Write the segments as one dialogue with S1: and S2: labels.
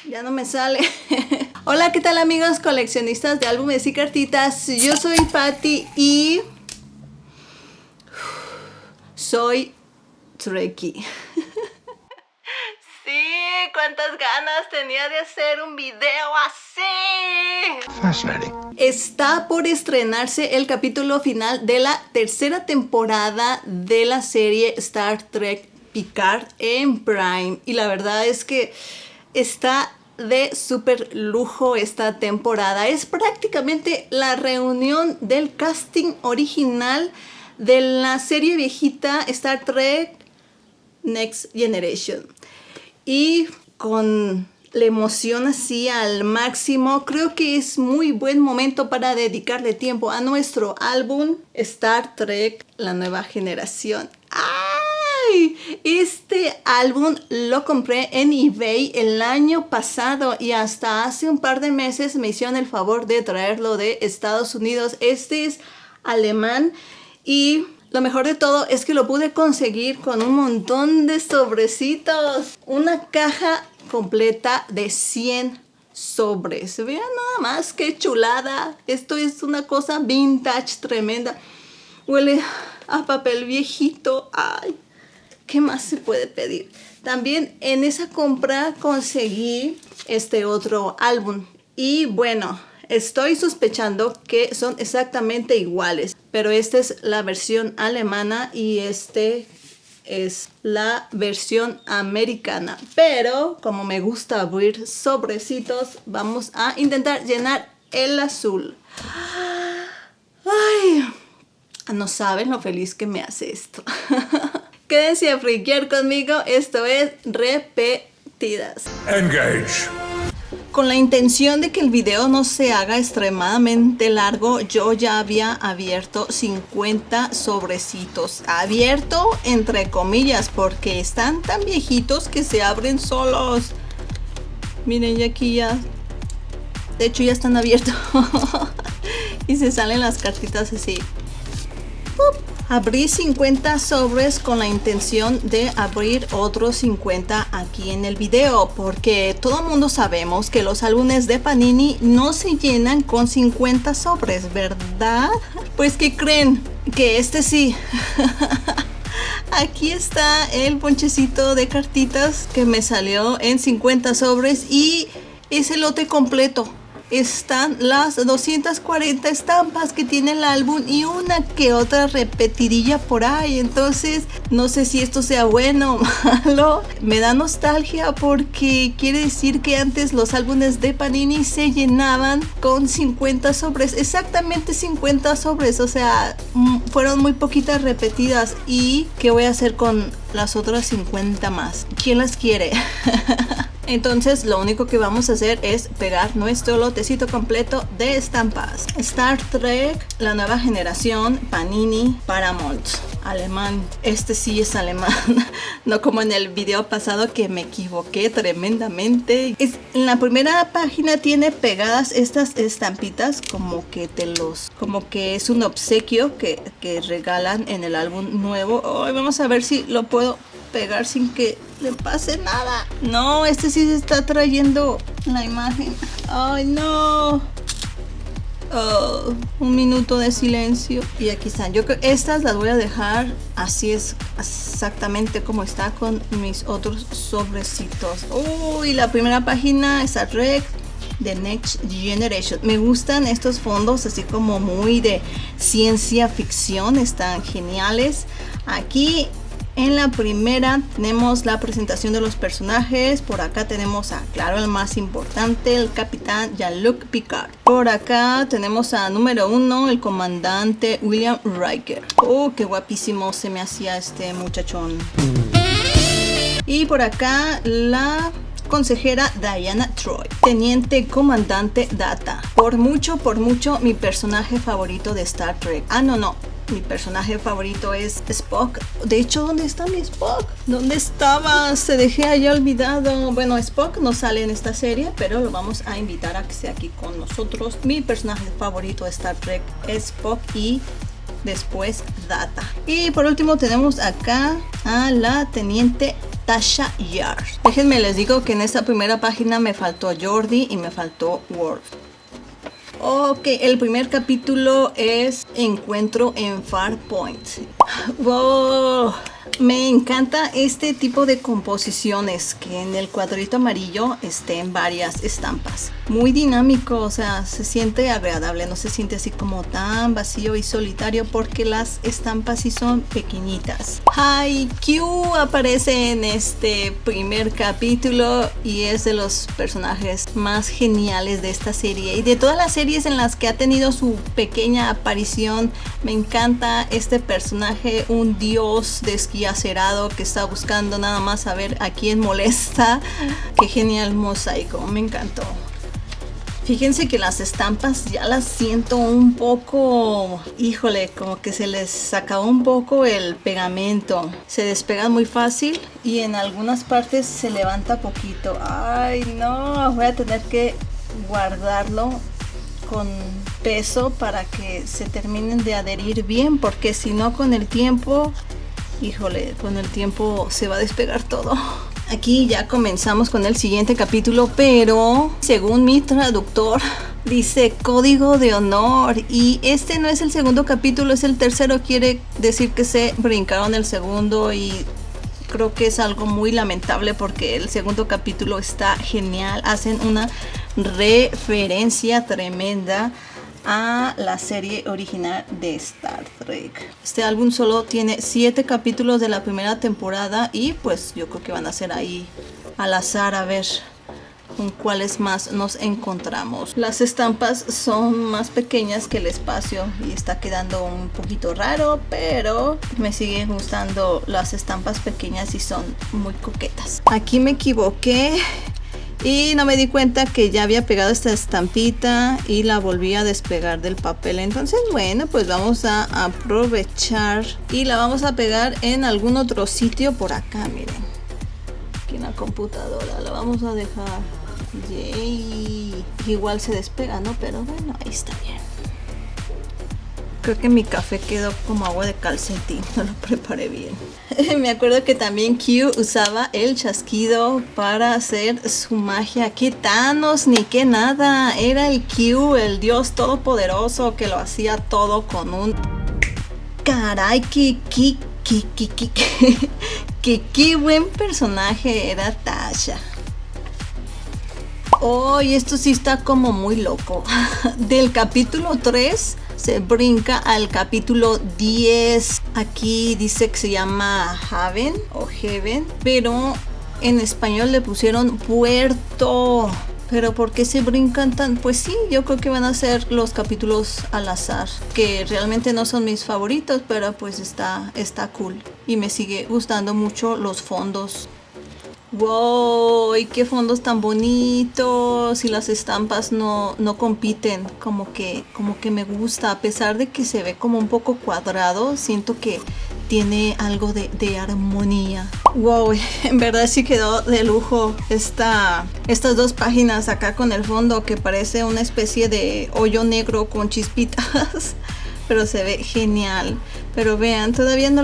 S1: Ya no me sale. Hola, ¿qué tal amigos coleccionistas de álbumes y cartitas? Yo soy Patti y soy Trekkie. Sí, cuántas ganas tenía de hacer un video así.
S2: Fascinating.
S1: Está por estrenarse el capítulo final de la tercera temporada de la serie Star Trek Picard en Prime. Y la verdad es que está de súper lujo esta temporada. Es prácticamente la reunión del casting original de la serie viejita Star Trek Next Generation. Y con la emoción así al máximo, creo que es muy buen momento para dedicarle tiempo a nuestro álbum Star Trek La Nueva Generación. ¡Ay! Este álbum lo compré en eBay el año pasado y hasta hace un par de meses me hicieron el favor de traerlo de Estados Unidos. Este es alemán y lo mejor de todo es que lo pude conseguir con un montón de sobrecitos. Una caja completa de 100 sobres. Vean nada más qué chulada. Esto es una cosa vintage tremenda. Huele a papel viejito. Ay, ¿qué más se puede pedir? También en esa compra conseguí este otro álbum. Y bueno, estoy sospechando que son exactamente iguales. Pero esta es la versión alemana y este es la versión americana. Pero como me gusta abrir sobrecitos, vamos a intentar llenar el azul. Ay, no saben lo feliz que me hace esto. Quédense a friquear conmigo. Esto es Repetidas.
S2: Engage.
S1: Con la intención de que el video no se haga extremadamente largo, yo ya había abierto 50 sobrecitos. Abierto entre comillas porque están tan viejitos que se abren solos. Miren, ya aquí ya. De hecho ya están abiertos. Y se salen las cartitas así. ¡Pup! Abrí 50 sobres con la intención de abrir otros 50 aquí en el video, porque todo el mundo sabemos que los álbumes de Panini no se llenan con 50 sobres, ¿verdad? Pues ¿qué creen? Que este sí. Aquí está el ponchecito de cartitas que me salió en 50 sobres y es el lote completo. Están las 240 estampas que tiene el álbum y una que otra repetidilla por ahí. Entonces no sé si esto sea bueno o malo. Me da nostalgia porque quiere decir que antes los álbumes de Panini se llenaban con 50 sobres. Exactamente 50 sobres. O sea, fueron muy poquitas repetidas. ¿Y qué voy a hacer con las otras 50 más? ¿Quién las quiere? Entonces lo único que vamos a hacer es pegar nuestro lotecito completo de estampas. Star Trek, La Nueva Generación, Panini, Paramount. Alemán. Este sí es alemán. No como en el video pasado que me equivoqué tremendamente. En la primera página tiene pegadas estas estampitas como que es un obsequio que regalan en el álbum nuevo. Oh, vamos a ver si lo puedo pegar sin que le pase nada. No, este sí se está trayendo la imagen. Ay, no. Oh, un minuto de silencio. Y aquí están. Yo creo que estas las voy a dejar así, es exactamente como está con mis otros sobrecitos. Uy, la primera página es Star Trek The Next Generation. Me gustan estos fondos así como muy de ciencia ficción. Están geniales. Aquí en la primera tenemos la presentación de los personajes. Por acá tenemos a, claro, el más importante, el capitán Jean-Luc Picard. Por acá tenemos a número 1, el comandante William Riker. Oh, qué guapísimo se me hacía este muchachón. Y por acá la consejera Diana Troy, teniente comandante Data. Por mucho mi personaje favorito de Star Trek. No. Mi personaje favorito es Spock. De hecho, ¿dónde está mi Spock? ¿Dónde estaba? Se dejé allá olvidado. Bueno, Spock no sale en esta serie, pero lo vamos a invitar a que esté aquí con nosotros. Mi personaje favorito de Star Trek es Spock y después Data. Y por último tenemos acá a la teniente Tasha Yar. Déjenme les digo que en esta primera página me faltó Jordi y me faltó Worf. Ok, el primer capítulo es Encuentro en Farpoint. Wow, me encanta este tipo de composiciones, que en el cuadrito amarillo estén varias estampas. Muy dinámico, o sea, se siente agradable, no se siente así como tan vacío y solitario porque las estampas sí son pequeñitas. Haikyuu aparece en este primer capítulo y es de los personajes más geniales de esta serie y de todas las series en las que ha tenido su pequeña aparición. Me encanta este personaje, un dios desquiacerado que está buscando nada más a ver a quién molesta. Qué genial mosaico, me encantó. Fíjense que las estampas ya las siento un poco, híjole, como que se les acabó un poco el pegamento. Se despegan muy fácil y en algunas partes se levanta poquito. Ay, no, voy a tener que guardarlo con peso para que se terminen de adherir bien, porque si no con el tiempo, híjole, con el tiempo se va a despegar todo. Aquí ya comenzamos con el siguiente capítulo, pero según mi traductor dice código de honor y este no es el segundo capítulo, es el tercero. Quiere decir que se brincaron el segundo y creo que es algo muy lamentable porque el segundo capítulo está genial. Hacen una referencia tremenda a la serie original de Star Trek. Este álbum solo tiene 7 capítulos de la primera temporada y pues yo creo que van a ser ahí al azar a ver con cuáles más nos encontramos. Las estampas son más pequeñas que el espacio y está quedando un poquito raro, pero me siguen gustando las estampas pequeñas y son muy coquetas. Aquí me equivoqué y no me di cuenta que ya había pegado esta estampita y la volví a despegar del papel. Entonces, bueno, pues vamos a aprovechar y la vamos a pegar en algún otro sitio por acá, miren. Aquí en la computadora la vamos a dejar. Yay. Igual se despega, ¿no? Pero bueno, ahí está bien. Creo que mi café quedó como agua de calcetín, no lo preparé bien. Me acuerdo que también Q usaba el chasquido para hacer su magia. ¿Qué Thanos ni qué nada? Era el Q, el dios todopoderoso que lo hacía todo con un... Caray, qué buen personaje era Tasha. Oh, y esto sí está como muy loco. Del capítulo 3 se brinca al capítulo 10. Aquí dice que se llama Haven o Heaven, pero en español le pusieron Puerto. Pero ¿por qué se brincan tan? Pues sí, yo creo que van a ser los capítulos al azar, que realmente no son mis favoritos, pero pues está cool. Y me sigue gustando mucho los fondos. ¡Wow! ¡Y qué fondos tan bonitos! Y las estampas no compiten, como que me gusta. A pesar de que se ve como un poco cuadrado, siento que tiene algo de armonía. ¡Wow! En verdad sí quedó de lujo estas dos páginas acá con el fondo que parece una especie de hoyo negro con chispitas. Pero se ve genial. Pero vean, todavía no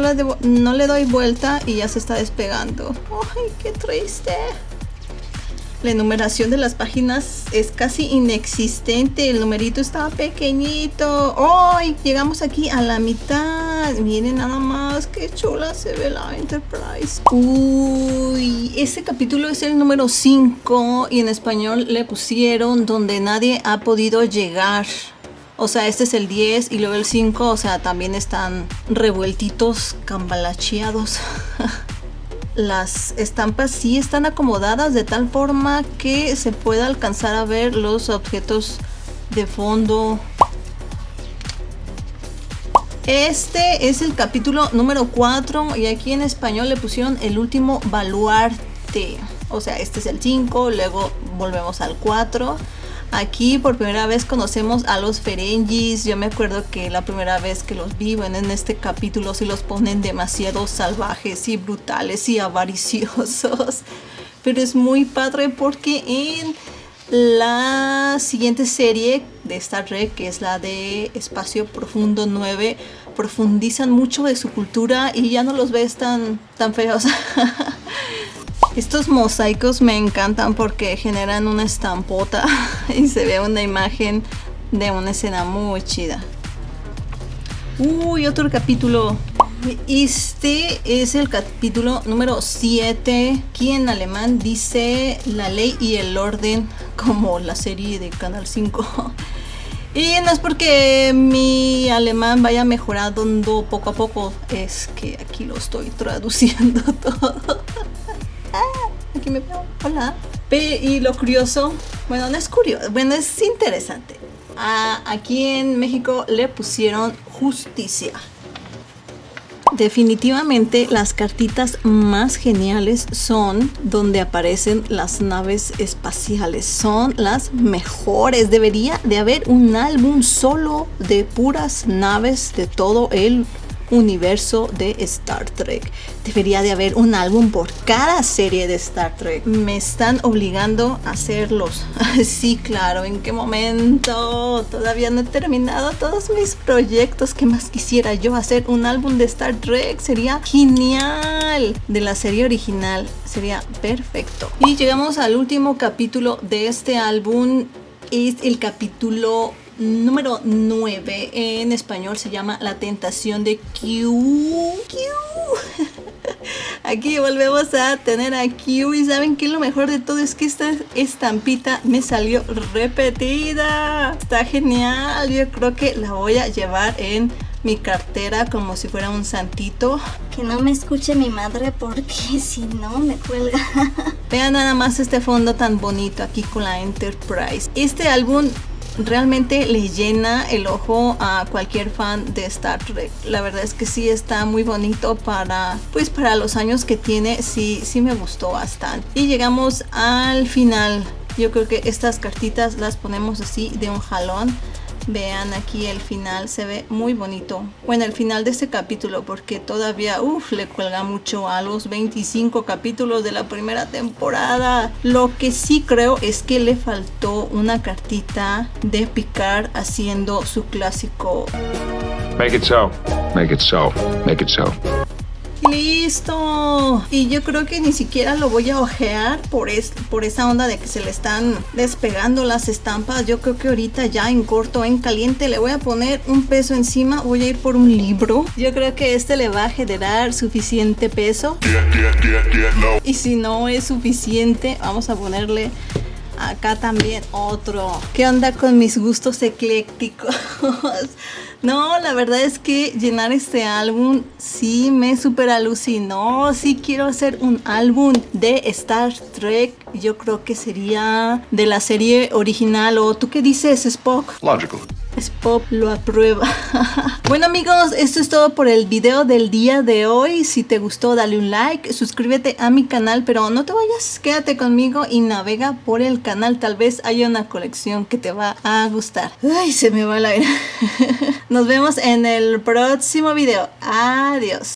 S1: le doy vuelta y ya se está despegando. ¡Ay, qué triste! La enumeración de las páginas es casi inexistente. El numerito estaba pequeñito. ¡Ay! Llegamos aquí a la mitad. Miren nada más qué chula se ve la Enterprise. Uy, este capítulo es el número 5 y en español le pusieron Donde nadie ha podido llegar. O sea, este es el 10 y luego el 5, o sea, también están revueltitos, cambalacheados. Las estampas sí están acomodadas de tal forma que se pueda alcanzar a ver los objetos de fondo. Este es el capítulo número 4 y aquí en español le pusieron El último baluarte. O sea, este es el 5, luego volvemos al 4. Aquí por primera vez conocemos a los Ferengis. Yo me acuerdo que la primera vez que los vi, bueno, en este capítulo sí los ponen demasiado salvajes y brutales y avariciosos. Pero es muy padre porque en la siguiente serie de Star Trek, que es la de Espacio Profundo 9, profundizan mucho de su cultura y ya no los ves tan feos. Estos mosaicos me encantan porque generan una estampota y se ve una imagen de una escena muy chida. Uy, otro capítulo. Este es el capítulo número 7. Aquí en alemán dice La ley y el orden, como la serie de Canal 5. Y no es porque mi alemán vaya mejorando poco a poco, es que aquí lo estoy traduciendo todo. Aquí me veo, hola. Y lo curioso, bueno, no es curioso, bueno, es interesante. Aquí en México le pusieron justicia. Definitivamente las cartitas más geniales son donde aparecen las naves espaciales. Son las mejores. Debería de haber un álbum solo de puras naves de todo el universo de Star Trek. Debería de haber un álbum por cada serie de Star Trek. Me están obligando a hacerlos. Sí, claro, ¿en qué momento? Todavía no he terminado todos mis proyectos. ¿Qué más quisiera yo hacer? Un álbum de Star Trek sería genial. De la serie original sería perfecto. Y llegamos al último capítulo de este álbum. Es el capítulo número 9. En español se llama La tentación de Q. Aquí volvemos a tener a Q. Y ¿saben qué? Lo mejor de todo es que esta estampita me salió repetida. Está genial. Yo creo que la voy a llevar en mi cartera como si fuera un santito.
S2: Que no me escuche mi madre porque si no me cuelga.
S1: Vean nada más este fondo tan bonito aquí con la Enterprise. Este álbum realmente le llena el ojo a cualquier fan de Star Trek. La verdad es que sí está muy bonito para los años que tiene. Sí me gustó bastante. Y llegamos al final. Yo creo que estas cartitas las ponemos así de un jalón. Vean aquí el final, se ve muy bonito. Bueno, el final de este capítulo, porque todavía le cuelga mucho a los 25 capítulos de la primera temporada. Lo que sí creo es que le faltó una cartita de Picard haciendo su clásico
S3: Make it so. Make it so. Make it so.
S1: ¡Listo! Y yo creo que ni siquiera lo voy a ojear por esa onda de que se le están despegando las estampas. Yo creo que ahorita ya en corto, en caliente, le voy a poner un peso encima. Voy a ir por un libro. Yo creo que este le va a generar suficiente peso. Y si no es suficiente, vamos a ponerle acá también otro. ¿Qué onda con mis gustos eclécticos? No, la verdad es que llenar este álbum sí me super alucinó. Sí quiero hacer un álbum de Star Trek. Yo creo que sería de la serie original. ¿O tú qué dices, Spock?
S3: Logical.
S1: Spock lo aprueba. Bueno amigos, esto es todo por el video del día de hoy. Si te gustó, dale un like, suscríbete a mi canal, pero no te vayas, quédate conmigo y navega por el canal. Tal vez haya una colección que te va a gustar. Ay, se me va el aire. Nos vemos en el próximo video. Adiós.